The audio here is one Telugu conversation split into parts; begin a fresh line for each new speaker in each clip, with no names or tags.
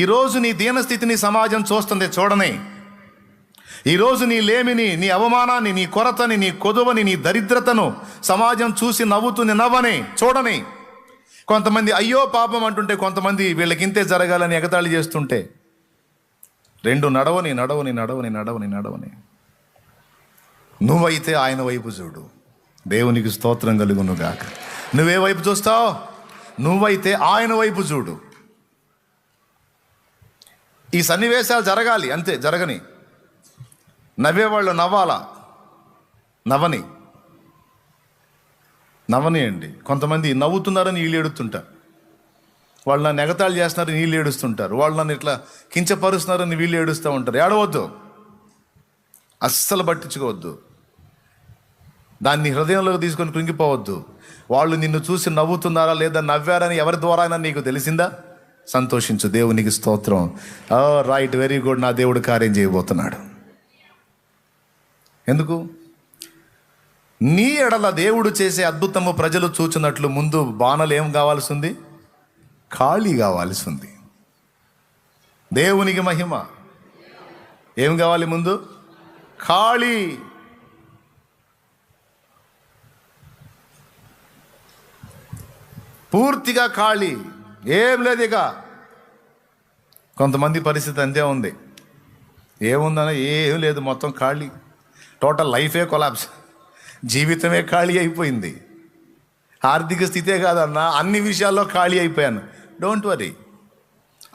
ఈరోజు నీ దీనస్థితిని సమాజం చూస్తుంది, చూడని. ఈరోజు నీ లేమిని, నీ అవమానాన్ని, నీ కొరతని, నీ కొదువని, నీ దరిద్రతను సమాజం చూసి నవ్వుతుంది, నవ్వని, చూడని. కొంతమంది అయ్యో పాపం అంటుంటే, కొంతమంది వీళ్ళకింతే జరగాలని ఎగతాళి చేస్తుంటే, రెండు నడవని నడవని నడవని నడవని నడవని. నువ్వైతే ఆయన వైపు చూడు. దేవునికి స్తోత్రం కలుగును గాక. నువ్వే వైపు చూస్తావు? నువ్వైతే ఆయన వైపు చూడు. ఈ సన్నివేశాలు జరగాలి, అంతే, జరగని. నవ్వేవాళ్ళు నవ్వాలా, నవ్వని అండి. కొంతమంది నవ్వుతున్నారని వీళ్ళు ఏడుస్తుంటారు, వాళ్ళు నన్ను ఎగతాళి చేస్తున్నారని వీళ్ళు ఏడుస్తుంటారు, వాళ్ళు నన్ను ఇట్లా కించపరుస్తున్నారని వీళ్ళు ఏడుస్తూ ఉంటారు. ఏడవద్దు, అస్సలు పట్టించుకోవద్దు, దాన్ని హృదయంలోకి తీసుకొని కృంగిపోవద్దు. వాళ్ళు నిన్ను చూసి నవ్వుతున్నారా లేదా నవ్వారని ఎవరి ద్వారా అయినా నీకు తెలిసిందా? సంతోషించు. దేవునికి స్తోత్రం. రైట్, వెరీ గుడ్, నా దేవుడు కార్యం చేయబోతున్నాడు. ఎందుకు? నీ ఎడల దేవుడు చేసే అద్భుతము ప్రజలు చూచినట్లు ముందు బాణలు ఏం కావాల్సి ఉంది? ఖాళీ కావాల్సి ఉంది. దేవునికి మహిమ. ఏం కావాలి ముందు? ఖాళీ. పూర్తిగా ఖాళీ, ఏం లేదు ఇక. కొంతమంది పరిస్థితి అంతే ఉంది. ఏముందన్నా ఏం లేదు, మొత్తం ఖాళీ. టోటల్ లైఫే కొలాప్స్, జీవితమే ఖాళీ అయిపోయింది. ఆర్థిక స్థితే కాదన్నా, అన్ని విషయాల్లో ఖాళీ అయిపోయాను. డోంట్ వరీ,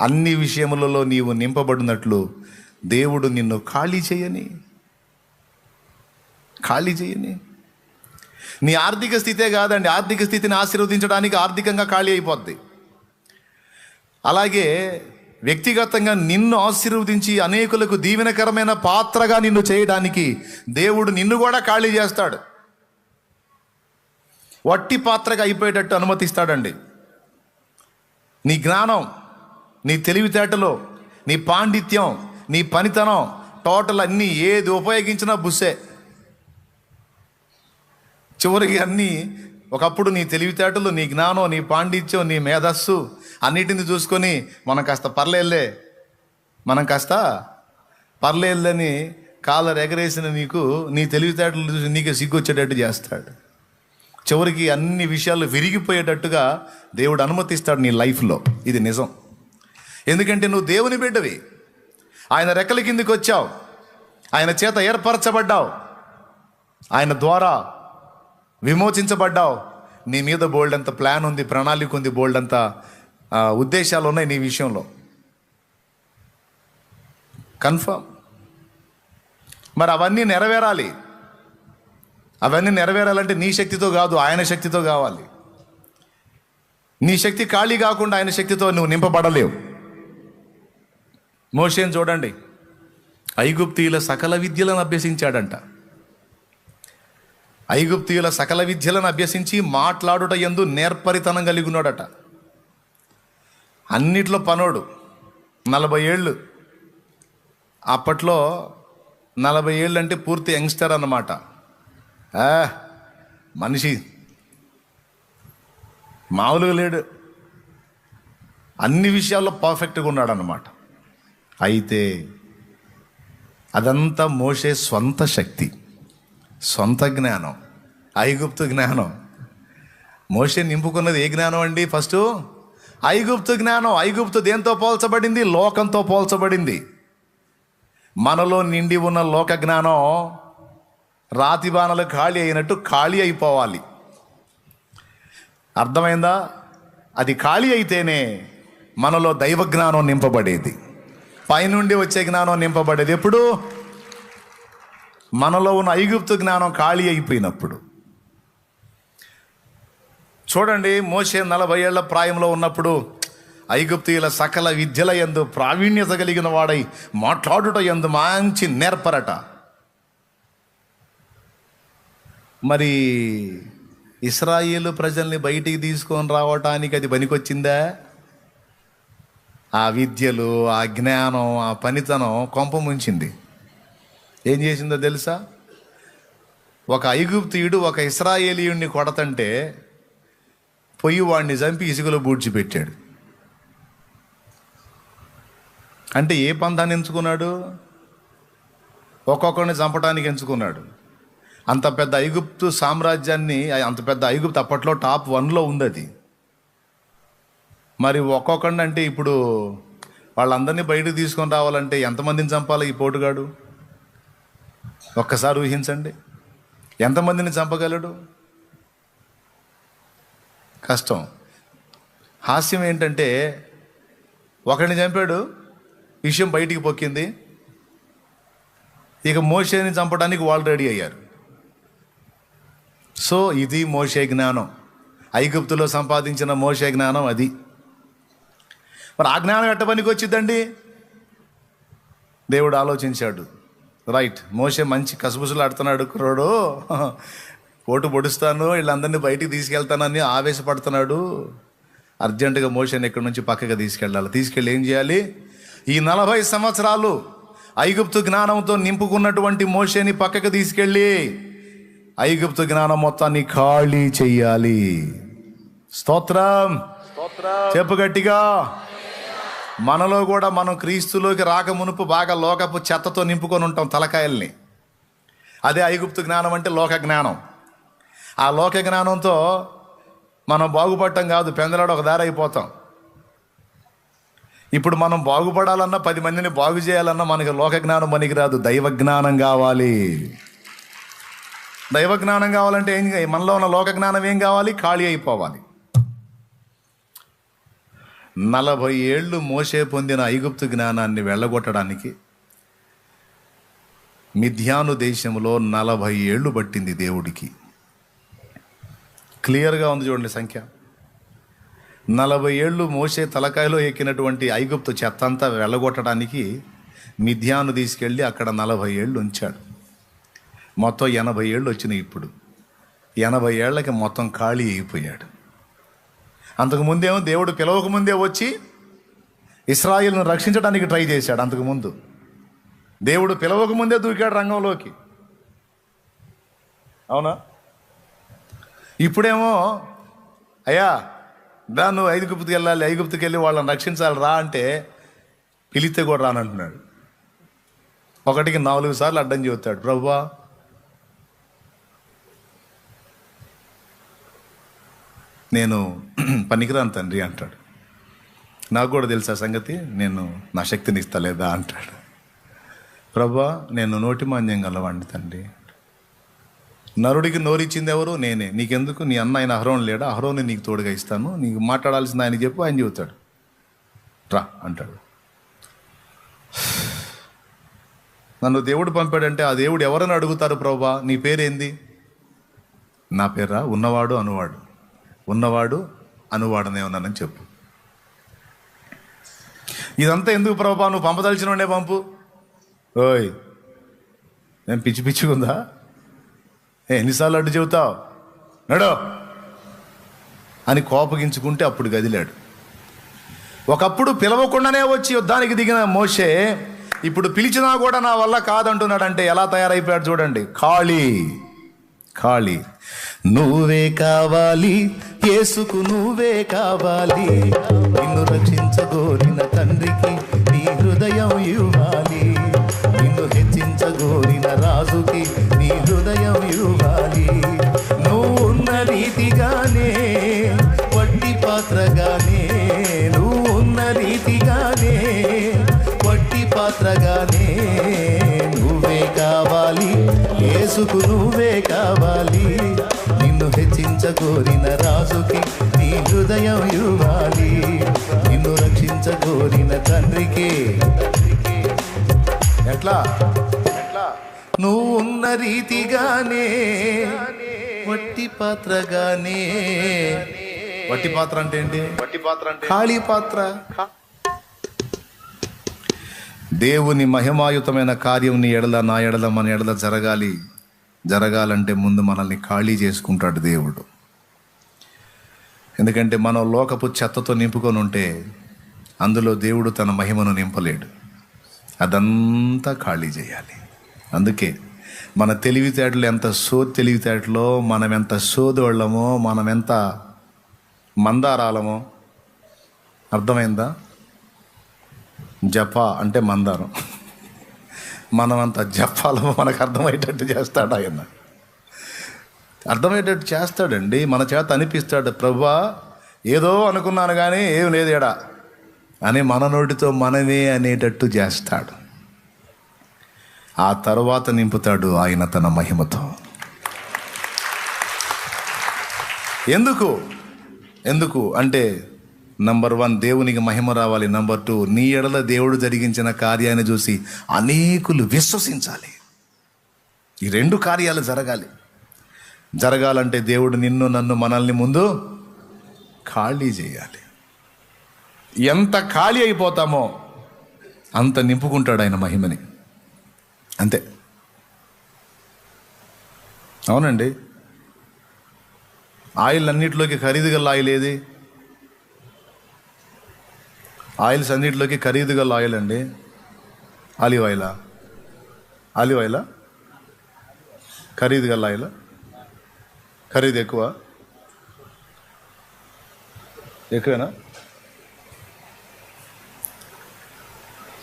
అన్ని విషయములలో నీవు నింపబడినట్లు దేవుడు నిన్ను ఖాళీ చేయని. నీ ఆర్థిక స్థితే కాదండి, ఆర్థిక స్థితిని ఆశీర్వదించడానికి ఆర్థికంగా ఖాళీ అయిపోద్ది. అలాగే వ్యక్తిగతంగా నిన్ను ఆశీర్వదించి అనేకులకు దీవెనకరమైన పాత్రగా నిన్ను చేయడానికి దేవుడు నిన్ను కూడా ఖాళీ చేస్తాడు. వట్టి పాత్రగా అయిపోయేటట్టు అనుమతిస్తాడండి. నీ జ్ఞానం, నీ తెలివితేటలో, నీ పాండిత్యం, నీ పనితనం, టోటల్ అన్నీ ఏది ఉపయోగించినా బుస్సే. చివరికి అన్నీ, ఒకప్పుడు నీ తెలివితేటలు, నీ జ్ఞానం, నీ పాండిత్యం, నీ మేధస్సు అన్నిటిని చూసుకొని మనం కాస్త పర్లేదని కాలర్ ఎగరేసిన నీకు నీ తెలివితేటలు చూసి నీకే సిగ్గొచ్చేటట్టు చేస్తాడు. చివరికి అన్ని విషయాలు విరిగిపోయేటట్టుగా దేవుడు అనుమతిస్తాడు నీ లైఫ్లో. ఇది నిజం. ఎందుకంటే నువ్వు దేవుని బిడ్డవి, ఆయన రెక్కల కిందికి వచ్చావు, ఆయన చేత ఏర్పరచబడ్డావు, ఆయన ద్వారా విమోచించబడ్డావు. నీ మీద బోల్డ్ అంత ప్లాన్ ఉంది, ప్రణాళిక ఉంది, బోల్డ్ అంత ఉద్దేశాలు ఉన్నాయి నీ విషయంలో. కన్ఫర్మ్. మరి అవన్నీ నెరవేరాలంటే నీ శక్తితో కాదు, ఆయన శక్తితో కావాలి. నీ శక్తి ఖాళీ కాకుండా ఆయన శక్తితో నువ్వు నింపబడలేవు. మోషేని చూడండి, ఐగుప్తీయుల సకల విద్యలను అభ్యసించాడంట. ఐగుప్తీయుల సకల విద్యలను అభ్యసించి మాట్లాడుట యందు నేర్పరితనం కలిగి ఉన్నాడట. అన్నిట్లో పనోడు. 40 ఏళ్ళు. అప్పట్లో 40 ఏళ్ళు అంటే పూర్తి యంగ్స్టర్ అన్నమాట. మనిషి మామూలుగా లేడు, అన్ని విషయాల్లో పర్ఫెక్ట్గా ఉన్నాడు అన్నమాట. అయితే అదంతా మోషే స్వంత శక్తి, సొంత జ్ఞానం, ఐగుప్తు జ్ఞానం. మోషే నింపుకున్నది ఏ జ్ఞానం అండి? ఫస్ట్ ఐగుప్తు జ్ఞానం. ఐగుప్తు దేంతో పోల్చబడింది? లోకంతో పోల్చబడింది. మనలో నిండి ఉన్న లోక జ్ఞానం రాతి బాణలు ఖాళీ అయినట్టు ఖాళీ అయిపోవాలి. అర్థమైందా? అది ఖాళీ అయితేనే మనలో దైవ జ్ఞానం నింపబడేది, పైనుండి వచ్చే జ్ఞానం నింపబడేది. ఎప్పుడు? మనలో ఉన్న ఐగుప్తు జ్ఞానం ఖాళీ అయిపోయినప్పుడు. చూడండి, మోషే 40 ఏళ్ల ప్రాయంలో ఉన్నప్పుడు ఐగుప్తీయుల సకల విద్యల యందు ప్రావీణ్యత కలిగిన వాడై మాట్లాడుట యందు మంచి నేర్పరట. మరి ఇశ్రాయేలు ప్రజల్ని బయటికి తీసుకొని రావటానికి అది పనికొచ్చిందా? ఆ విద్యలు, ఆ జ్ఞానం, ఆ పనితనం కొంప ముంచింది. ఏం చేసిందో తెలుసా? ఒక ఐగుప్తీయుడు ఒక ఇశ్రాయేలీయుడిని కొడతంటే పొయ్యి వాడిని చంపి ఇసుకలో బూడ్చిపెట్టాడు. అంటే ఏ పంథాన్ని ఎంచుకున్నాడు? ఒక్కొక్కరిని చంపడానికి ఎంచుకున్నాడు. అంత పెద్ద ఐగుప్తు సామ్రాజ్యాన్ని, అంత పెద్ద ఐగుప్తు అప్పట్లో టాప్ 1లో ఉంది అది. మరి ఒక్కొక్కడిని అంటే ఇప్పుడు వాళ్ళందరినీ బయటకు తీసుకొని రావాలంటే ఎంతమందిని చంపాలి ఈ పోటుగాడు? ఒక్కసారి ఊహించండి, ఎంతమందిని చంపగలడు? కష్టం. హాస్యం ఏంటంటే ఒకరిని చంపాడు, విషయం బయటికి పొక్కింది, ఇక మోషేని చంపడానికి వాళ్ళు రెడీ అయ్యారు. సో ఇది మోషే జ్ఞానం, ఐగుప్తులో సంపాదించిన మోషే జ్ఞానం అది. మరి ఆ జ్ఞానం ఎట్ట పనికి వచ్చిందండి? దేవుడు ఆలోచించాడు, రైట్, మోషే మంచి కసుబుసులు ఆడుతున్నాడు కుర్రోడు, పోటు పొడుస్తాను, వీళ్ళందరినీ బయటికి తీసుకెళ్తానని ఆవేశపడుతున్నాడు. అర్జెంటుగా మోషేని ఇక్కడి నుంచి పక్కగా తీసుకెళ్ళాలి. తీసుకెళ్ళి ఏం చేయాలి? ఈ 40 సంవత్సరాలు ఐగుప్తు జ్ఞానంతో నింపుకున్నటువంటి మోషేని పక్కకు తీసుకెళ్ళి ఐగుప్తు జ్ఞానం మొత్తాన్ని ఖాళీ చెయ్యాలి. స్తోత్రం, చెప్పు గట్టిగా. మనలో కూడా మనం క్రీస్తులోకి రాక మునుపు బాగా లోకపు చెత్తతో నింపుకొని ఉంటాం తలకాయల్ని. అదే ఐగుప్తు జ్ఞానం అంటే లోక జ్ఞానం. ఆ లోక జ్ఞానంతో మనం బాగుపడటం కాదు, పెందలాడు ఒక దారి అయిపోతాం. ఇప్పుడు మనం బాగుపడాలన్నా, 10 మందిని బాగు చేయాలన్నా మనకి లోక జ్ఞానం పనికిరాదు, దైవ జ్ఞానం కావాలి. దైవ జ్ఞానం కావాలంటే ఏం, మనలో ఉన్న లోక జ్ఞానం ఏం కావాలి? ఖాళీ అయిపోవాలి. 40 ఏళ్ళు మోషే పొందిన ఐగుప్తు జ్ఞానాన్ని వెళ్ళగొట్టడానికి మిద్యాను దేశంలో 40 ఏళ్ళు పట్టింది దేవుడికి. క్లియర్గా ఉంది చూడండి సంఖ్య. 40 ఏళ్ళు మోషే తలకాయలో ఎక్కినటువంటి ఐగుప్తు చెత్త అంతా వెళ్ళగొట్టడానికి మిద్యాను తీసుకెళ్ళి అక్కడ 40 ఏళ్ళు ఉంచాడు. మొత్తం 80 ఏళ్ళు వచ్చినాయి. ఇప్పుడు 80 ఏళ్ళకి మొత్తం ఖాళీ అయిపోయాడు. అంతకుముందేమో దేవుడు పిలవకముందే వచ్చి ఇశ్రాయేలును రక్షించడానికి ట్రై చేశాడు. అంతకుముందు దేవుడు పిలవకముందే దూకాడు రంగంలోకి, అవునా? ఇప్పుడేమో అయ్యా నువ్వు ఐగుప్తుకి వెళ్ళాలి, ఐగుప్తుకి వెళ్ళి వాళ్ళని రక్షించాలి రా అంటే పిలిస్తే కూడా రానంటున్నాడు. ఒకటికి 4 సార్లు అడ్డం చెబుతాడు, ప్రభువా నేను పనికిరాను తండ్రి అంటాడు. నాకు కూడా తెలుసా సంగతి, నేను నా శక్తిని ఇస్తలేదా అంటాడు. ప్రభువా నేను నోటి మాంద్యం గలవాడిని తండ్రి. నరుడికి నోరిచ్చింది ఎవరు? నేనే. నీకెందుకు? నీ అన్న ఆయన అహరోను లేడా? అహరోని నీకు తోడుగా ఇస్తాను, నీకు మాట్లాడాల్సింది ఆయన చెప్పు. ఆయన చెబుతాడు, రా అంటాడు. నన్ను దేవుడు పంపాడంటే ఆ దేవుడు ఎవరని అడుగుతారు, ప్రభువా నీ పేరేంది? నా పేరా? ఉన్నవాడు అనువాడు. ఉన్నవాడు అనువాడనే ఉన్నానని చెప్పు. ఇదంతా ఎందుకు ప్రభువా? నువ్వు పంపదలిచిన వాడే పంపు. ఓయ్ నేను పిచ్చి పిచ్చిగుందా? ఎన్నిసార్లు అడ్డు చెబుతావు, నడో అని కోపగించుకుంటే అప్పుడు గదిలాడు. ఒకప్పుడు పిలవకుండానే వచ్చి యుద్ధానికి దిగిన మోషే ఇప్పుడు పిలిచినా కూడా నా వల్ల కాదంటున్నాడంటే ఎలా తయారైపోయాడు చూడండి. ఖాళీ ఖాళీ. నువ్వే కావాలి యేసుకు, నువ్వే కావాలి. నిన్ను రక్షించగోరిన తండ్రికి నీ హృదయం ఇవ్వాలి. నిన్ను హెచ్చించగోరిన రాజుకి నీ హృదయం ఇవ్వాలి. నువ్వు ఉన్న రీతిగానే వట్టి పాత్రగానే, నువ్వు ఉన్న రీతిగానే వట్టి పాత్రగానే నువ్వే కావాలి యేసుకు, నువ్వే కావాలి. నిన్ను హెచ్చించగోరిన రాజుకి నీ హృదయం ఇవ్వాలి. నిన్ను రక్షించగోరిన తండ్రికి. ఎట్లా? నువ్వు ఉన్న రీతిగానే వట్టి పాత్రగానే. వట్టి పాత్ర అంటే ఏంటి? వట్టి పాత్ర అంటే ఖాళీ పాత్ర. దేవుని మహిమాయుతమైన కార్యం నీ ఎడల, నా ఎడల, మన ఎడల జరగాలంటే ముందు మనల్ని ఖాళీ చేసుకుంటాడు దేవుడు. ఎందుకంటే మనం లోకపు చెత్తతో నింపుకొని ఉంటే అందులో దేవుడు తన మహిమను నింపలేడు. అదంతా ఖాళీ చేయాలి. అందుకే మన తెలివితేటలు ఎంత తెలివితేటలో, మనం ఎంత సోదోళ్ళమో, మనం ఎంత మందారాలమో. అర్థమైందా? జప అంటే మందారం. మనమంతా జపాలో మనకు అర్థమయ్యేటట్టు చేస్తాడు ఆయన. అర్థమయ్యేటట్టు చేస్తాడండి, మన చేత అనిపిస్తాడు. ప్రభువా ఏదో అనుకున్నాను కానీ ఏం లేదు ఎడా అని మన నోటితో మనమే అనేటట్టు చేస్తాడు. ఆ తర్వాత నింపుతాడు ఆయన తన మహిమతో. ఎందుకు అంటే నంబర్ 1 దేవునికి మహిమ రావాలి. నంబర్ 2 నీ ఎడల దేవుడు జరిగించిన కార్యాన్ని చూసి అనేకులు విశ్వసించాలి. ఈ 2 కార్యాలు జరగాలంటే దేవుడు నిన్ను నన్ను మనల్ని ముందు ఖాళీ చేయాలి. ఎంత ఖాళీ అయిపోతామో అంత నింపుకుంటాడు ఆయన మహిమని. అంతే. అవునండి. ఆయిల్ అన్నిటిలోకి ఖరీదు గల ఆయిల్ ఏది? ఆయిల్స్ అన్నిటిలోకి ఖరీదు గల ఆయిల్ అండి ఆలివ్ ఆయిలా? ఖరీదు గల ఆయిల్. ఖరీదు ఎక్కువేనా?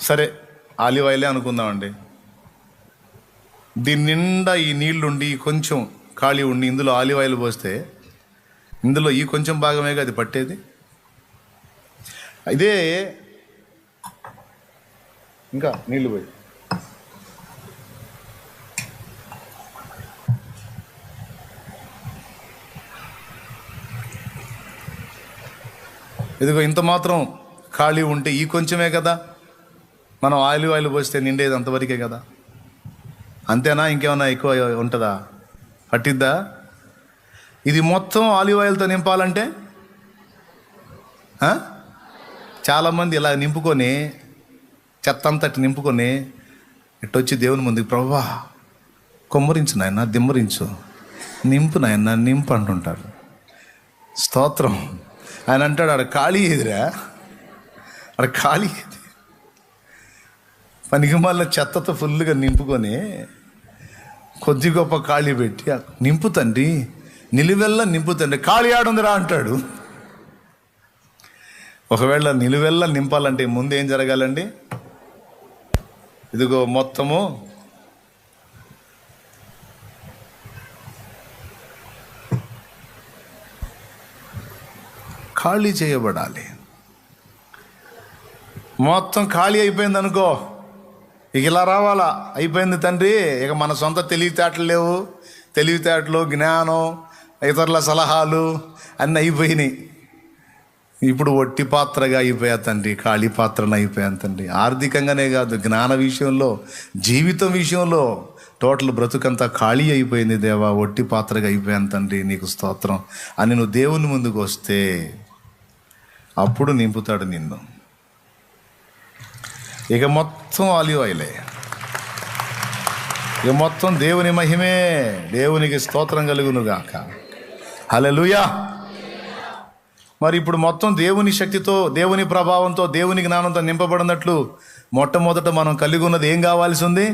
సరే, ఆలివ్ ఆయిలే అనుకుందామండి. దీని నిండా ఈ నీళ్లుండి కొంచెం ఖాళీ ఉండి ఇందులో ఆలివ్ ఆయిల్ పోస్తే ఇందులో ఈ కొంచెం భాగమేగా అది పట్టేది. ఇదే ఇంకా నీళ్లు పోయి ఇదిగో ఇంత మాత్రం ఖాళీ ఉంటే ఈ కొంచెమే కదా మనం ఆయిల్ పోస్తే నిండేది అంతవరకే కదా. అంతేనా? ఇంకేమన్నా ఎక్కువ ఉంటుందా? పట్టిద్దా? ఇది మొత్తం ఆలివ్ ఆయిల్తో నింపాలంటే చాలామంది ఇలా నింపుకొని చెత్తంతటి నింపుకొని ఇట్టొచ్చి దేవుని ముందుకు, ప్రభువా కొమ్మరించు నాయన, దిమ్మరించు, నింపు నాయన, నింపు అంటుంటారు. స్తోత్రం. ఆయన అంటాడు, ఆడ ఖాళీ ఏదిరా, ఆడ ఖాళీ ఏది? పనికి మళ్ళీ చెత్తతో ఫుల్గా నింపుకొని కొద్ది గొప్ప ఖాళీ పెట్టి నింపు తండ్రి, నిలువెల్లా నింపు తండ్రి, ఖాళీ ఆడుందిరా అంటాడు. ఒకవేళ నిలువెల్లా నింపాలంటే ముందు ఏం జరగాలండి? ఇదిగో మొత్తము ఖాళీ చేయబడాలి. మొత్తం ఖాళీ అయిపోయింది అనుకో, ఇక ఇలా రావాలా, అయిపోయింది తండ్రి, ఇక మన సొంత తెలివితేటలు లేవు, తెలివితేటలు, జ్ఞానం, ఇతరుల సలహాలు అన్నీ అయిపోయినాయి. ఇప్పుడు ఒట్టి పాత్రగా అయిపోయా తండ్రి, ఖాళీ పాత్రను అయిపోయాను తండ్రి. ఆర్థికంగానే కాదు, జ్ఞాన విషయంలో, జీవితం విషయంలో టోటల్ బ్రతుకంతా ఖాళీ అయిపోయింది దేవా, ఒట్టి పాత్రగా అయిపోయాను తండ్రి, నీకు స్తోత్రం అని నువ్వు దేవుని ముందుకు వస్తే అప్పుడు నింపుతాడు నిన్ను. ఇక మొత్తం ఆలివ్ ఆయిలే, ఇక మొత్తం దేవుని మహిమే, దేవునికి స్తోత్రం కలుగును గాక. హల్లెలూయా. మరి ఇప్పుడు మొత్తం దేవుని శక్తితో, దేవుని ప్రభావంతో, దేవుని జ్ఞానంతో నింపబడినట్లు మొట్టమొదట మనం కలిగి ఉన్నది ఏం కావాల్సి ఉంది?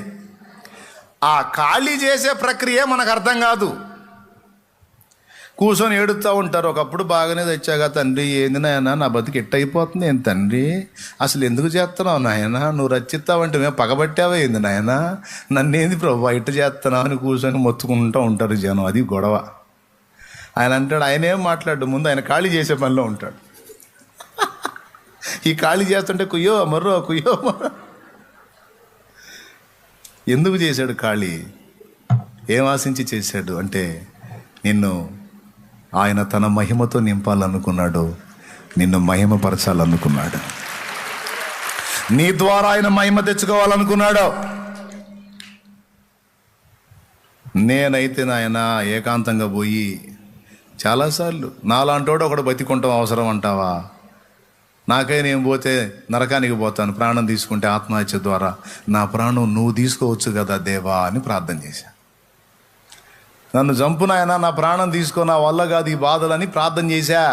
ఆ ఖాళీ చేసే ప్రక్రియ మనకు అర్థం కాదు. కూర్చొని ఏడుస్తూ ఉంటారు. ఒకప్పుడు బాగానే తెచ్చాగా తండ్రి, ఏంది నాయన నా బతికి ఎట్టయిపోతుంది, ఏం తండ్రి అసలు ఎందుకు చేస్తున్నావు నాయన, నువ్వు రచ్చిస్తావంటే మేము పగబట్టావా ఏంది నాయన, నన్నేంది ప్రభు ఇట్ట చేస్తున్నావు అని కూర్చొని మొత్తుకుంటూ ఉంటారు జనం. అది గొడవ. ఆయన అంటాడు, ఆయన ఏం మాట్లాడు, ముందు ఆయన ఖాళీ చేసే పనిలో ఉంటాడు. ఈ ఖాళీ చేస్తుంటే కుయ్యో మర్రో ఎందుకు చేశాడు ఖాళీ? ఏం ఆశించి చేశాడు అంటే, నిన్ను ఆయన తన మహిమతో నింపాలనుకున్నాడు, నిన్ను మహిమపరచాలనుకున్నాడు, నీ ద్వారా ఆయన మహిమ తెచ్చుకోవాలనుకున్నాడు. నేనైతే నాయన ఏకాంతంగా పోయి చాలాసార్లు నాలాంటోడు ఒకడు బతికుంటాం అవసరం అంటావా? నాకై నేను పోతే నరకానికి పోతాను, ప్రాణం తీసుకుంటే ఆత్మహత్య ద్వారా నా ప్రాణం నువ్వు తీసుకోవచ్చు కదా దేవా అని ప్రార్థన చేశా. నన్ను చంపు నాయనా, నా ప్రాణం తీసుకో, నా వల్ల కాదు ఈ బాధలని ప్రార్థన చేశా.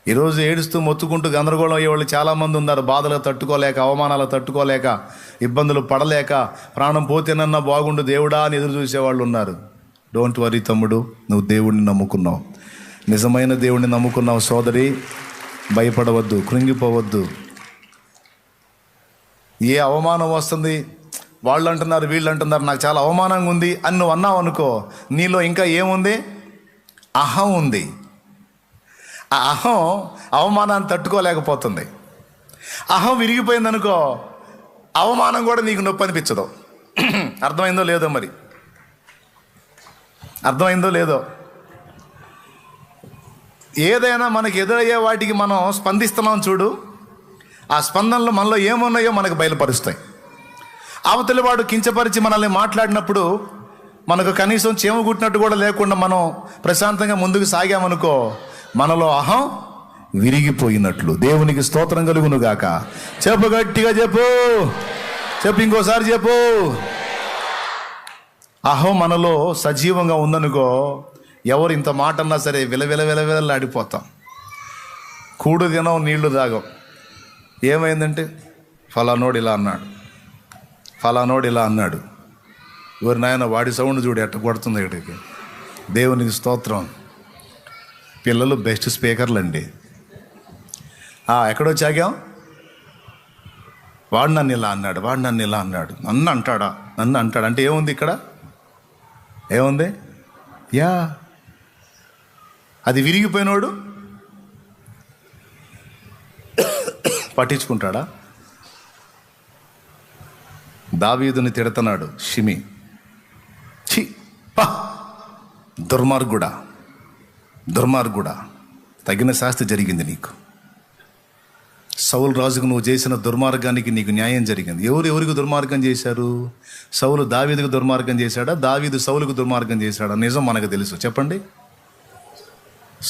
ఈరోజు ఏడుస్తూ మొత్తుకుంటూ గందరగోళం అయ్యేవాళ్ళు చాలామంది ఉన్నారు. బాధలు తట్టుకోలేక, అవమానాలు తట్టుకోలేక, ఇబ్బందులు పడలేక, ప్రాణం పోతేనన్నా బాగుండు దేవుడా అని ఎదురు చూసేవాళ్ళు ఉన్నారు. డోంట్ వరీ తమ్ముడు, నువ్వు దేవుడిని నమ్ముకున్నావు, నిజమైన దేవుడిని నమ్ముకున్నావు సోదరి, భయపడవద్దు, కృంగిపోవద్దు. ఏ అవమానం వస్తుంది, వాళ్ళు అంటున్నారు వీళ్ళు అంటున్నారు, నాకు చాలా అవమానంగా ఉంది అని నువ్వు అన్నావు అనుకో, నీలో ఇంకా ఏముంది? అహం ఉంది. ఆ అహం అవమానాన్ని తట్టుకోలేకపోతుంది. అహం విరిగిపోయిందనుకో, అవమానం కూడా నీకు నొప్పి అనిపించదు. అర్థమైందో లేదో, మరి అర్థమైందో లేదో. ఏదైనా మనకి ఎదురయ్యే వాటికి మనం స్పందిస్తున్నాం చూడు, ఆ స్పందనలు మనలో ఏమున్నాయో మనకు బయలుపరుస్తాయి. అవతలి వాడు కించపరిచి మనల్ని మాట్లాడినప్పుడు మనకు కనీసం చీమ కుట్టినట్టు కూడా లేకుండా మనం ప్రశాంతంగా ముందుకు సాగామనుకో, మనలో అహం విరిగిపోయినట్లు. దేవునికి స్తోత్రం కలుగును గాక. చెప్పు, గట్టిగా చెప్పు, చెప్పు, ఇంకోసారి చెప్పు. అహం మనలో సజీవంగా ఉందనుకో, ఎవరు ఇంత మాట అన్నా సరే విలవిలలాడిపోతాం. కూడు తినం, నీళ్లు తాగం. ఏమైందంటే ఫలానోడు ఇలా అన్నాడు, ఫలానోడు ఇలా అన్నాడు. ఎవరి నాయన వాడి సౌండ్ చూడు ఎట్ట కొడుతుంది ఇక్కడికి. దేవునికి స్తోత్రం. పిల్లలు బెస్ట్ స్పీకర్లు అండి. ఎక్కడో చాగాం, వాడు నన్ను ఇలా అన్నాడు, వాడు నన్ను ఇలా అన్నాడు, నన్ను అంటాడా, నన్ను అంటాడు అంటే ఏముంది ఇక్కడ? ఏముంది? యా, అది విరిగిపోయినోడు పట్టించుకుంటాడా? దావీదుని తిడుతున్నాడు షిమి. ఛీ, పా, దుర్మార్గుడా, దుర్మార్గుడా, తగిన శాస్తి జరిగింది నీకు. సౌలు రాజుకు నువ్వు చేసిన దుర్మార్గానికి నీకు న్యాయం జరిగింది. ఎవరికి దుర్మార్గం చేశారు? సౌలు దావీదుకు దుర్మార్గం చేశాడా, దావీదు సౌలుకు దుర్మార్గం చేశాడా? నిజం మనకు తెలుసు, చెప్పండి.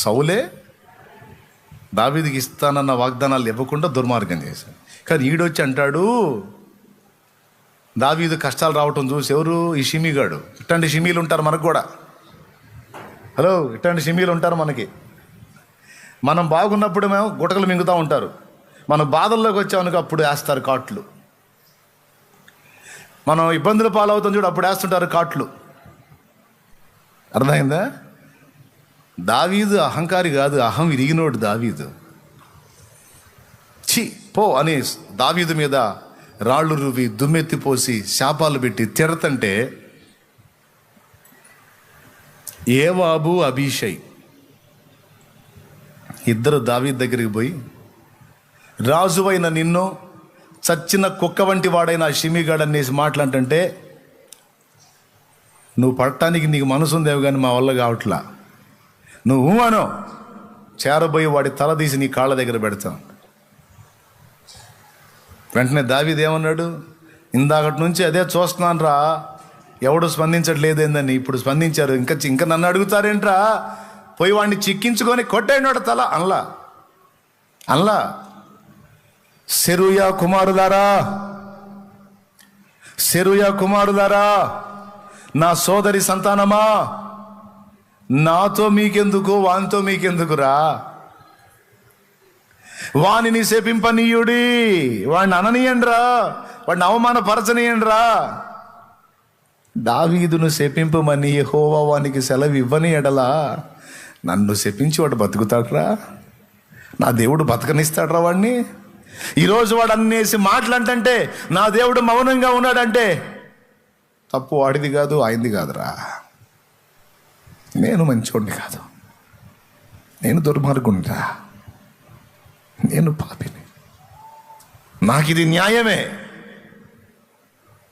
సౌలే దావీదుకి ఇస్తానన్న వాగ్దానాలు ఇవ్వకుండా దుర్మార్గం చేశాడు. కానీ ఈడొచ్చి అంటాడు, దావీదు కష్టాలు రావటం చూసి, ఎవరు? ఈ షిమీగాడు. ఇట్లాంటి షిమీలు ఉంటారు మనకు కూడా. హలో, ఇట్లాంటి షిమీలు ఉంటారు మనకి. మనం బాగున్నప్పుడు మేము గుటకలు మింగుతూ ఉంటారు, మన బాధల్లోకి వచ్చామనుకో అప్పుడు వేస్తారు కాట్లు. మనం ఇబ్బందులు పాలవుతాం చూడు, అప్పుడు వేస్తుంటారు కాట్లు. అర్థమైందా? దావీదు అహంకారి కాదు, అహం విరిగినోడు దావీదు. ఛీ, పో అని దావీదు మీద రాళ్ళు రువి దుమ్మెత్తిపోసి శాపాలు పెట్టి తిడతంటే, యోవాబు అబీషై ఇద్దరు దావీదు దగ్గరికి పోయి, రాజువైన నిన్ను చచ్చిన కుక్క వంటి వాడైన షిమిగాడు అనేసి మాట్లాడంటే, నువ్వు పడటానికి నీకు మనసు ఉందేవి కానీ మా వల్ల కావట్లా, నువ్వు అనో చేరబోయి వాడి తల తీసి నీ కాళ్ళ దగ్గర పెడతాను. వెంటనే దావీదు ఏమన్నాడు? ఇందాకటి నుంచి అదే చూస్తున్నాను రా, ఎవడు స్పందించట్లేదేందని. ఇప్పుడు స్పందించారు, ఇంకా నన్ను అడుగుతారేంట్రా? పోయి వాడిని చిక్కించుకొని కొట్టేనాడు తల అనలా. సెరూయా కుమారులారా, నా సోదరి సంతానమా, నాతో మీకెందుకు, వానితో మీకెందుకురా? వానిని శపింపనీయుడి, వాడిని అననీయండ్రా, వాడిని అవమానపరచనీయండ్రా. దావీదును శపింపమని యెహోవా వానికి సెలవు ఇవ్వని ఎడలా నన్ను శపించి వాడు బతుకుతాడ్రా? నా దేవుడు బతకనిస్తాడ్రా వాడిని? ఈరోజు వాడు అన్నేసి మాటలంటే నా దేవుడు మౌనంగా ఉన్నాడంటే తప్పు వాడిది కాదు, ఆయనది కాదురా. నేను మంచోడిని కాదు, నేను దుర్మార్గునిరా, నేను పాపిని, నాకు ఇది న్యాయమే.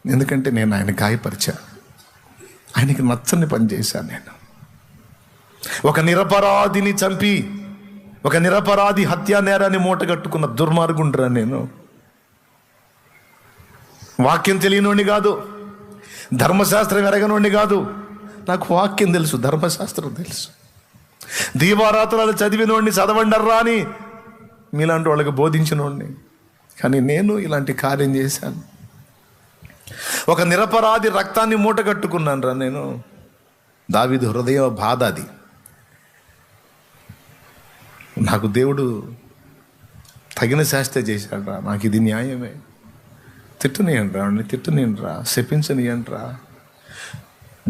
ఎందుకంటే నేను ఆయన గాయపరిచా, ఆయనకి నచ్చని పని చేశాను. నేను ఒక నిరపరాధిని చంపి, ఒక నిరపరాధి హత్యా నేరాన్ని మూటగట్టుకున్న దుర్మార్గుండ్రా నేను. వాక్యం తెలియనోడిని కాదు, ధర్మశాస్త్రం ఎరగనోడిని కాదు. నాకు వాక్యం తెలుసు, ధర్మశాస్త్రం తెలుసు. దీవారాత్రాలు చదివినోడిని చదవండర్రా అని మీలాంటి వాళ్ళకి బోధించినోడిని. కానీ నేను ఇలాంటి కార్యం చేశాను. ఒక నిరపరాధి రక్తాన్ని మూటగట్టుకున్నాను రా నేను. దావీదు హృదయ బాధ అది. నాకు దేవుడు తగిన శాస్త్ర చేశాడు రా, నాకు ఇది న్యాయమే. తిట్టనియండ్రా, తిట్టనియండ్రా, శపించనియండ్రా.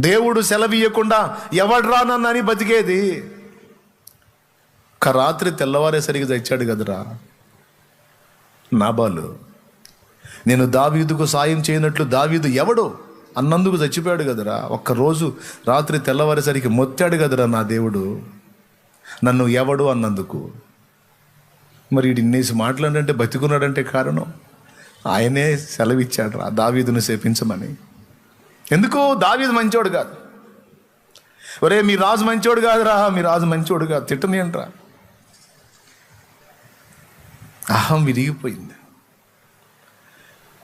దేవుడు సెలవియ్యకుండా ఎవడ్రా నన్నని బతికేది? ఒక రాత్రి తెల్లవారేసరికి తెచ్చాడు కదరా నాబాలు. నేను దావీదుకు సాయం చేయనట్లు దావీదు ఎవడు అన్నందుకు చచ్చిపోయాడు కదరా. ఒక్కరోజు రాత్రి తెల్లవారేసరికి మొత్తాడు కదరా నా దేవుడు నన్ను ఎవడు అన్నందుకు. మరి వీడు ఇన్నేసి మాట్లాడంటే బతికున్నాడంటే కారణం ఆయనే సెలవిచ్చాడు రా దావీదును శపించమని. ఎందుకు? దావీదు మంచోడు కాదు. ఒరే మీ రాజు మంచోడు కాదురా, మీ రాజు మంచోడు కాదు, తిట్టని అంటరా. అహం విరిగిపోయింది.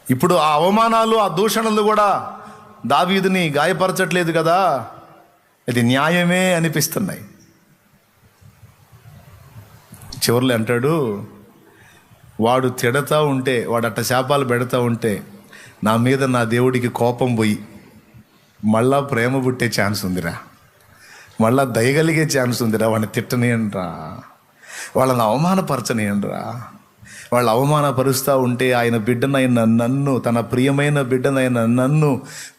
ఇప్పుడు ఆ అవమానాలు ఆ దూషణలు కూడా దావీదుని గాయపరచట్లేదు కదా, ఇది న్యాయమే అనిపిస్తున్నాయి. చివర్లో అంటాడు, వాడు తిడతా ఉంటే, వాడు అట్ట శాపాలు పెడతా ఉంటే నా మీద నా దేవుడికి కోపం పోయి మళ్ళా ప్రేమ పుట్టే ఛాన్స్ ఉందిరా, మళ్ళా దయగలిగే ఛాన్స్ ఉందిరా. వాడిని తిట్టనియండ్రా, వాళ్ళని అవమానపరచనియండ్రా. వాళ్ళు అవమానపరుస్తూ ఉంటే ఆయన బిడ్డనైన నన్ను, తన ప్రియమైన బిడ్డనైన నన్ను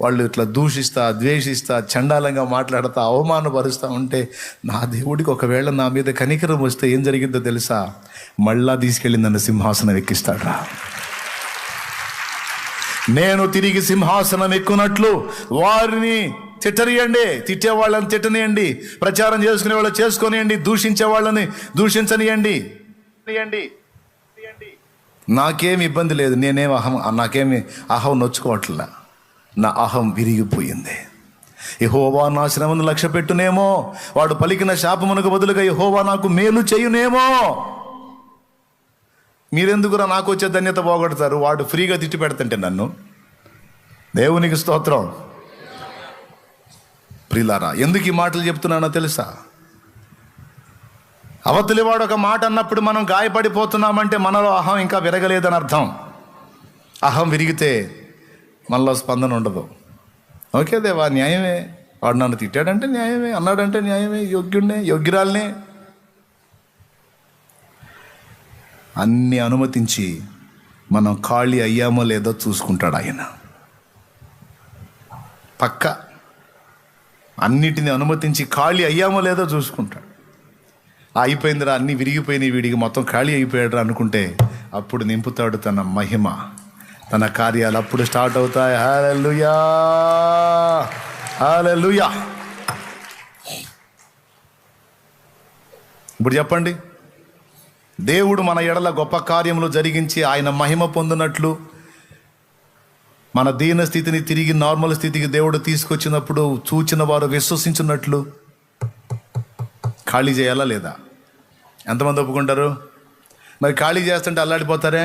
వాళ్ళు ఇట్లా దూషిస్తా, ద్వేషిస్తా, చండాలంగా మాట్లాడుతూ అవమానపరుస్తూ ఉంటే నా దేవుడికి ఒకవేళ నా మీద కనికరం వస్తే ఏం జరిగిందో తెలుసా? మళ్ళా తీసుకెళ్ళి నన్ను సింహాసనం ఎక్కిస్తాడ్రా. నేను తిరిగి సింహాసనం ఎక్కునట్లు వారిని తిట్టనియండి, తిట్టే వాళ్ళని తిట్టనియండి, ప్రచారం చేసుకునే వాళ్ళని చేసుకొనియండి, దూషించే వాళ్ళని దూషించనియండి. నాకేమి ఇబ్బంది లేదు, నాకేమి అహం నొచ్చుకోవట్లా. నా అహం విరిగిపోయింది. యెహోవా నా శ్రమను లక్ష్య పెట్టునేమో, వాడు పలికిన శాపమునకు బదులుగా యెహోవా నాకు మేలు చేయునేమో. మీరెందుకురా నాకు వచ్చే ధన్యత పోగొడతారు? వాడు ఫ్రీగా తిట్టి పెడుతుంటే నన్ను. దేవునికి స్తోత్రం. ప్రియులారా, ఎందుకు ఈ మాటలు చెప్తున్నానో తెలుసా? అవతలి వాడు ఒక మాట అన్నప్పుడు మనం గాయపడిపోతున్నామంటే మనలో అహం ఇంకా విరగలేదని అర్థం. అహం విరిగితే మనలో స్పందన ఉండదు. ఓకే దేవా, న్యాయమే, వాడు నన్ను తిట్టాడంటే న్యాయమే, అన్నాడంటే న్యాయమే, యోగ్యురాలనే అన్ని అనుమతించి మనం ఖాళీ అయ్యామో లేదో చూసుకుంటాడు ఆయన. పక్క అన్నిటిని అనుమతించి ఖాళీ అయ్యామో లేదో చూసుకుంటాడు. అయిపోయిందిరా, అన్నీ విరిగిపోయినాయి, వీడికి మొత్తం ఖాళీ అయిపోయాడు అనుకుంటే అప్పుడు నింపుతాడు తన మహిమ, తన కార్యాలు అప్పుడు స్టార్ట్ అవుతాయి. హల్లెలూయా, హల్లెలూయా. ఇప్పుడు చెప్పండి, దేవుడు మన ఎడల గొప్ప కార్యములు జరిగించి ఆయన మహిమ పొందినట్లు, మన దీన స్థితిని తిరిగి నార్మల్ స్థితికి దేవుడు తీసుకొచ్చినప్పుడు చూచిన వారు విశ్వసించినట్లు ఖాళీ చేయాలా లేదా? ఎంతమంది ఒప్పుకుంటారు? మరి ఖాళీ చేస్తుంటే అల్లాడిపోతారే,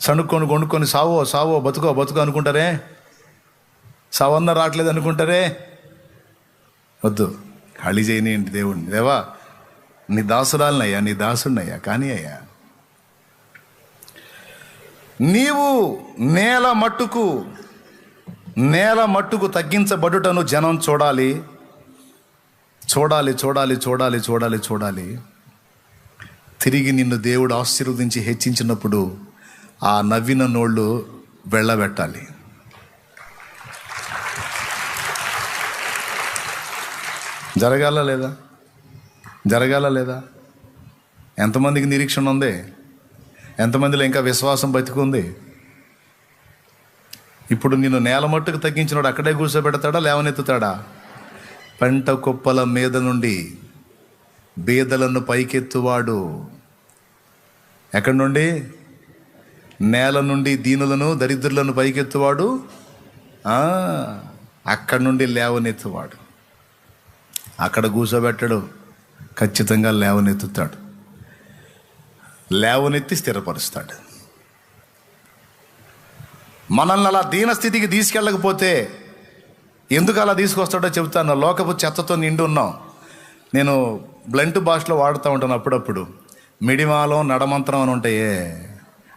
సణుక్కొని కొనుక్కొని సావో బతుకో అనుకుంటారే, సావన్న రావట్లేదు అనుకుంటారే. వద్దు, ఖాళీ చేయనియండి దేవుడిని. దేవా నీ దాసురాలనయ్యా, నీ దాసుడినయ్యా, కానీ అయ్యా నీవు నేల మట్టుకు తగ్గించబడుటను జనం చూడాలి. తిరిగి నిన్ను దేవుడు ఆశీర్వదించి హెచ్చించినప్పుడు ఆ నవ్విన నోళ్ళు వెళ్ళబెట్టాలి. జరగాల లేదా? ఎంతమందికి నిరీక్షణ ఉంది? ఎంతమందిలో ఇంకా విశ్వాసం బతికుంది? ఇప్పుడు నిన్ను నేల మట్టుకు తగ్గించినాడు అక్కడే కూర్చోబెడతాడా, లేవనెత్తుతాడా? పంట కుప్పల మీద నుండి బీదలను పైకెత్తువాడు. ఎక్కడి నుండి? నేల నుండి దీనులను దరిద్రులను పైకెత్తువాడు, అక్కడి నుండి లేవనెత్తువాడు. అక్కడ కూర్చోబెట్టాడు, ఖచ్చితంగా లేవనెత్తుతాడు, లేవనెత్తి స్థిరపరుస్తాడు. మనల్ని అలా దీనస్థితికి తీసుకెళ్ళకపోతే ఎందుకు అలా తీసుకొస్తాడో చెబుతాను. లోకపు చెత్తతో నిండి ఉన్నాం. నేను బ్లంట్ భాషలో వాడుతూ ఉంటాను అప్పుడప్పుడు. మిడిమాలం, నడమంత్రం అని ఉంటాయే,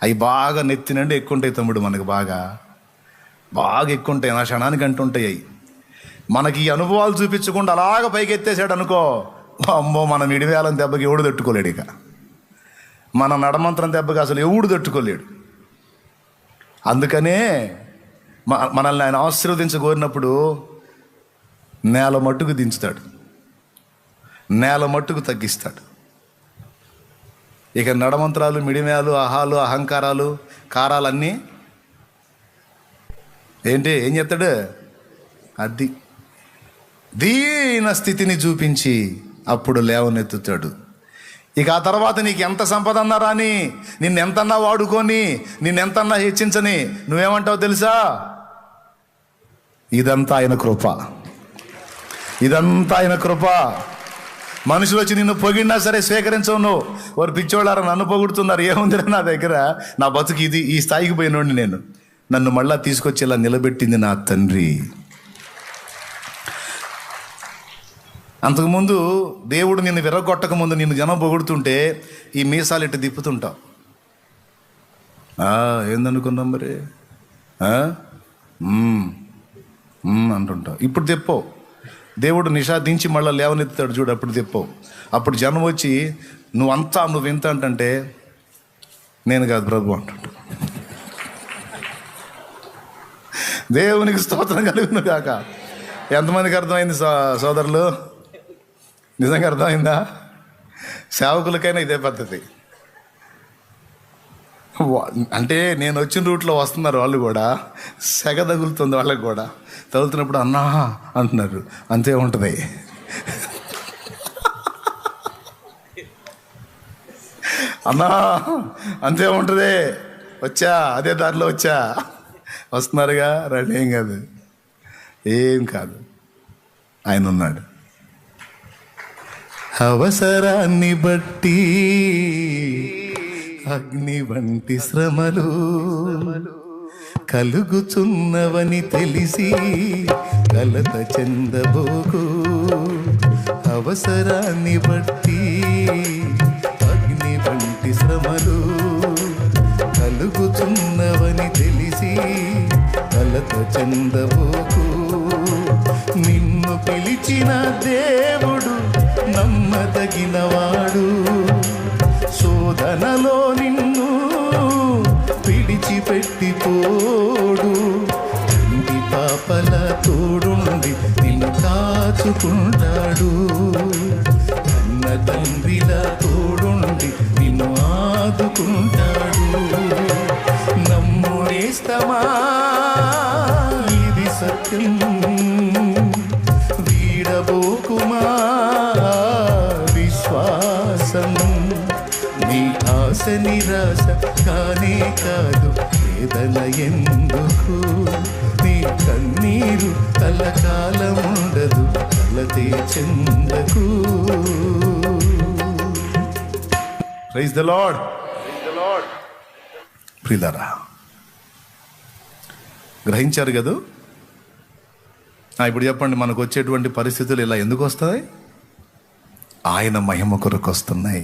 అవి బాగా నెత్తినండి ఎక్కువ ఉంటాయి తమ్ముడు, మనకు బాగా ఎక్కువ ఉంటాయి, నా క్షణానికి అంటుంటాయి. అవి మనకి ఈ అనుభవాలు చూపించకుండా అలాగ పైకి ఎత్తేసాడు అనుకో, అమ్మో మన మిడివేలం దెబ్బకి ఎవడు తట్టుకోలేడు. ఇక మన నడమంత్రం దెబ్బకి అసలు ఎవడు తట్టుకోలేడు. అందుకనే మనల్ని ఆయన ఆశీర్వదించగోరినప్పుడు నేల మట్టుకు దించుతాడు, నేల మట్టుకు తగ్గిస్తాడు. ఇక నడమంత్రాలు, మిడిమేలు, అహాలు, అహంకారాలు, కారాలన్నీ ఏంటి ఏం చేస్తాడు? అది దీన స్థితిని చూపించి అప్పుడు లేవనెత్తుతాడు. ఇక ఆ తర్వాత నీకు ఎంత సంపద అన్నా రాని, నిన్నెంతన్నా వాడుకొని, నిన్నెంతన్నా హెచ్చించని, నువ్వేమంటావు తెలుసా? ఇదంతా ఆయన కృప, ఇదంతా ఆయన కృప. మనుషులు వచ్చి నిన్ను పొగిడినా సరే స్వీకరించవు. నువ్వు వారు పిచ్చోళ్ళారా నన్ను పొగుడుతున్నారు, ఏముందిరా నా దగ్గర, నా బతుకు ఇది, ఈ స్థాయికి పోయినోడిని నేను, నన్ను మళ్ళా తీసుకొచ్చి ఇలా నిలబెట్టింది నా తండ్రి. అంతకుముందు దేవుడు నిన్ను విరగొట్టక ముందు నిన్ను జనం పొగుడుతుంటే ఈ మీసాలు ఇట్టు తిప్పుతుంటావు. ఏందనుకున్నాం మరి అంటుంటావు. ఇప్పుడు తెప్పవు. దేవుడు నిషాదించి మళ్ళీ లేవనెత్తాడు చూడు, అప్పుడు తెప్పవు. అప్పుడు జనం వచ్చి నువ్వు ఇంత అంటే నేను కాదు ప్రభు అంటుంటా. దేవునికి స్తోత్రం కలుగును కాక. ఎంతమందికి అర్థమైంది సోదరులు? నిజంగా అర్థమైందా? సేవకులకైనా ఇదే పద్ధతి. అంటే నేను వచ్చిన రూట్లో వస్తున్నారు వాళ్ళు కూడా, సెగ తగులుతుంది వాళ్ళకి కూడా. తగులుతున్నప్పుడు అన్నా అంటున్నారు, అంతే ఉంటుంది. అన్నా అంతే ఉంటుంది. వచ్చా అదే దారిలో వచ్చా, వస్తున్నారుగా రండి, ఏం కాదు, ఏం కాదు, ఆయన ఉన్నాడు. అవసరాన్ని బట్టి అగ్ని వంటి శ్రమలు కలుగుచున్నవని తెలిసి కలత చెందబోకు. అవసరాన్ని బట్టి అగ్ని వంటి శ్రమలు కలుగుచున్నవని తెలిసి కలత చెందబోకు. నిన్ను పిలిచిన దేవుడు నమ్మదగినవాడు, శోధనలో నిన్ను విడిచిపెట్టిపోడు. ఇంటి పాపల తోడుండి నిన్ను కాచుకుంటాడు, అన్న తండ్రిలా తోడుండి నిన్ను ఆదుకుంటాడు. నమ్మునేస్తమా ఇది సత్యం, వీడబోకుమా విశ్వాసం. నీ ఆశ నిరాశ కానే కాదు, వేదన ఎందుకు, నీ కన్నీరు కలకాలం ఉండదు, కలతే చెందకు. Praise the Lord. ప్రియులారా, గ్రహించారు కదా? ఇప్పుడు చెప్పండి, మనకు వచ్చేటువంటి పరిస్థితులు ఇలా ఎందుకు వస్తాయి? ఆయన మహిమ కొరకు వస్తున్నాయి,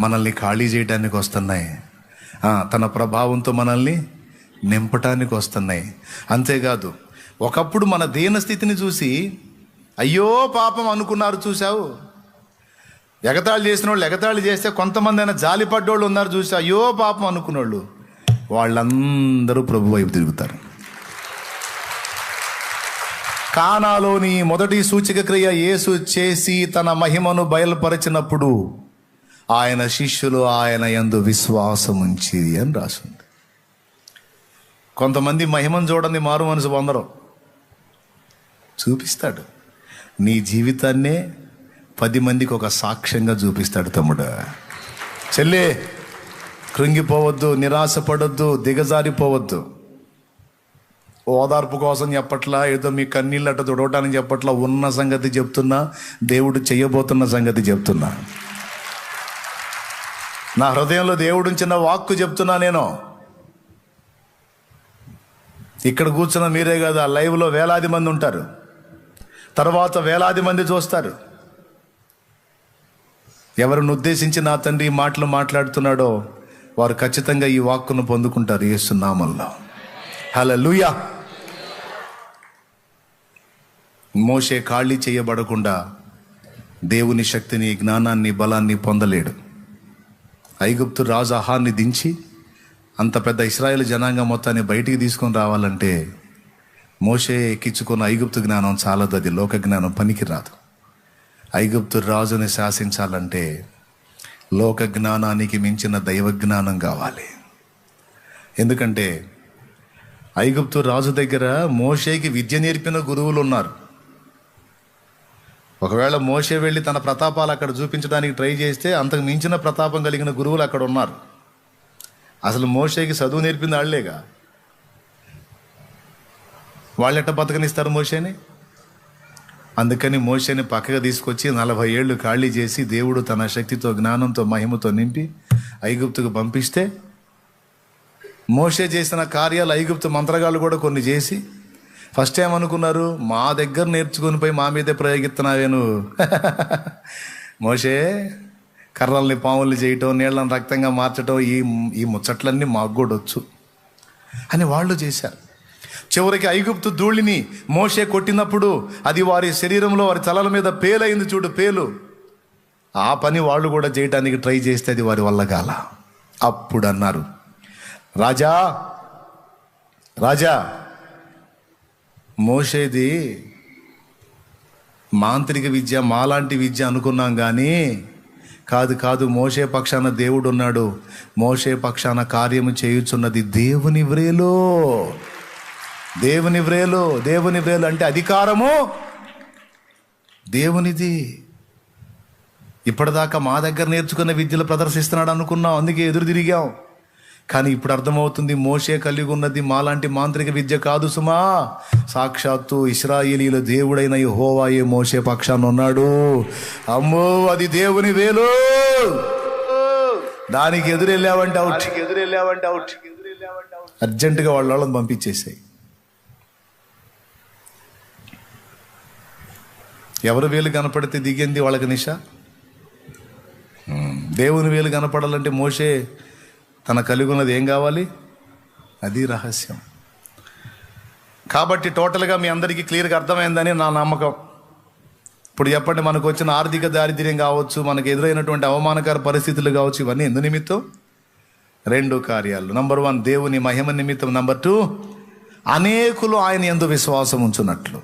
మనల్ని ఖాళీ చేయడానికి వస్తున్నాయి, తన ప్రభావంతో మనల్ని నింపటానికి వస్తున్నాయి. అంతేకాదు, ఒకప్పుడు మన దీన స్థితిని చూసి అయ్యో పాపం అనుకున్నారు. చూసావు, ఎగతాళి చేసిన వాళ్ళు ఎగతాళి చేస్తే కొంతమంది అయినా జాలి పడ్డోళ్ళు ఉన్నారు. చూసి అయ్యో పాపం అనుకున్నోళ్ళు, వాళ్ళందరూ ప్రభు వైపు తిరుగుతారు. కానాలోని మొదటి సూచక క్రియ యేసు చేసి తన మహిమను బయలుపరిచినప్పుడు ఆయన శిష్యులు ఆయన యందు విశ్వాసం ఉంచి అని రాసింది. కొంతమంది మహిమను చూడండి మారు మనసు పొందరు. చూపిస్తాడు, నీ జీవితాన్నే 10 మందికి ఒక సాక్ష్యంగా చూపిస్తాడు. తమ్ముడు, చెల్లె, కృంగిపోవద్దు, నిరాశపడొద్దు, దిగజారిపోవద్దు. ఓదార్పు కోసం చెప్పట్లా, ఏదో మీ కన్నీళ్ళట తుడవటానికి చెప్పట్లా, ఉన్న సంగతి చెప్తున్నా, దేవుడు చెయ్యబోతున్న సంగతి చెప్తున్నా. నా హృదయంలో దేవుడు ఉంచిన వాక్కు చెప్తున్నా. నేను ఇక్కడ కూర్చున్న మీరే కదా, లైవ్లో వేలాది మంది ఉంటారు, తర్వాత వేలాది మంది చూస్తారు. ఎవరిని ఉద్దేశించి నా తండ్రి ఈ మాటలు మాట్లాడుతున్నాడో వారు ఖచ్చితంగా ఈ వాక్కును పొందుకుంటారు యేసు నామములో. హల్లెలూయా. మోషే ఖాళీ చేయబడకుండా దేవుని శక్తిని, జ్ఞానాన్ని, బలాన్ని పొందలేడు. ఐగుప్తు రాజు ఆహాన్ని దించి అంత పెద్ద ఇశ్రాయేలు జనాంగం మొత్తాన్ని బయటికి తీసుకొని రావాలంటే మోషే ఎక్కించుకున్న ఐగుప్తు జ్ఞానం చాలదు, అది లోక జ్ఞానం పనికి రాదు. ఐగుప్తు రాజుని శాసించాలంటే లోక జ్ఞానానికి మించిన దైవ జ్ఞానం కావాలి. ఎందుకంటే ఐగుప్తు రాజు దగ్గర మోషేకి విద్య నేర్పిన గురువులు ఉన్నారు. ఒకవేళ మోషే వెళ్ళి తన ప్రతాపాలు అక్కడ చూపించడానికి ట్రై చేస్తే అంతకు మించిన ప్రతాపం కలిగిన గురువులు అక్కడ ఉన్నారు. అసలు మోషేకి చదువు నేర్పింది వాళ్ళేగా. వాళ్ళెట్ట బతకనిస్తారు మోషేని? అందుకని మోషేని పక్కగా తీసుకొచ్చి 40 ఏళ్ళు ఖాళీ చేసి దేవుడు తన శక్తితో, జ్ఞానంతో, మహిమతో నింపి ఐగుప్తుకు పంపిస్తే మోషే చేసిన కార్యాలు ఐగుప్తు మంత్రగాళ్ళు కూడా కొన్ని చేసి ఫస్ట్ టైం అనుకున్నారు, మా దగ్గర నేర్చుకుని పోయి మా మీదే ప్రయోగిస్తున్నావే నువ్వు. మోషే కర్రల్ని పాముల్ని చేయటం, నీళ్ళని రక్తంగా మార్చటం, ఈ ముచ్చట్లన్నీ మాకు కూడా వచ్చు అని వాళ్ళు చేశారు. చివరికి ఐగుప్తు ధూళిని మోషే కొట్టినప్పుడు అది వారి శరీరంలో, వారి తలల మీద పేలైంది చూడు, పేలు. ఆ పని వాళ్ళు కూడా చేయడానికి ట్రై చేస్తే అది వారి వల్ల కాల. అప్పుడు అన్నారు, రాజా రాజా మోషేది మాంత్రిక విద్య, మాలాంటి విద్య అనుకున్నాం కానీ కాదు, మోషే పక్షాన దేవుడు ఉన్నాడు, మోషే పక్షాన కార్యము చేయుచున్నది దేవుని వ్రేలు. దేవుని వ్రేలు అంటే అధికారము దేవునిది. ఇప్పటిదాకా మా దగ్గర నేర్చుకున్న విద్యలు ప్రదర్శిస్తున్నాడు అనుకున్నాం, అందుకే ఎదురు తిరిగాం. కానీ ఇప్పుడు అర్థమవుతుంది, మోషే కలిగి ఉన్నది మాలాంటి మాంత్రిక విద్య కాదు సుమా, సాక్షాత్తు ఇశ్రాయేలీల దేవుడైన యెహోవాయే మోషే పక్షాన ఉన్నాడు. అమ్మో, అది దేవుని వేలు. దానికి ఎదురెళ్ళావంటే అవుట్. అర్జెంటుగా వాళ్ళని పంపించేసాయి. ఎవరి వేలు కనపడితే దిగింది వాళ్ళకి నిష. దేవుని వేలు కనపడాలంటే మోషే తన కలిగి ఉన్నది ఏం కావాలి? అది రహస్యం. కాబట్టి టోటల్గా మీ అందరికీ క్లియర్గా అర్థమైందని నా నమ్మకం. ఇప్పుడు చెప్పండి, మనకు వచ్చిన ఆర్థిక దారిద్ర్యం కావచ్చు, మనకు ఎదురైనటువంటి అవమానకర పరిస్థితులు కావచ్చు, ఇవన్నీ ఎందు నిమిత్తం? 2 కార్యాలు. నంబర్ 1 దేవుని మహిమ నిమిత్తం. నంబర్ 2 అనేకులు ఆయన యందు విశ్వాసం ఉంచున్నట్లు.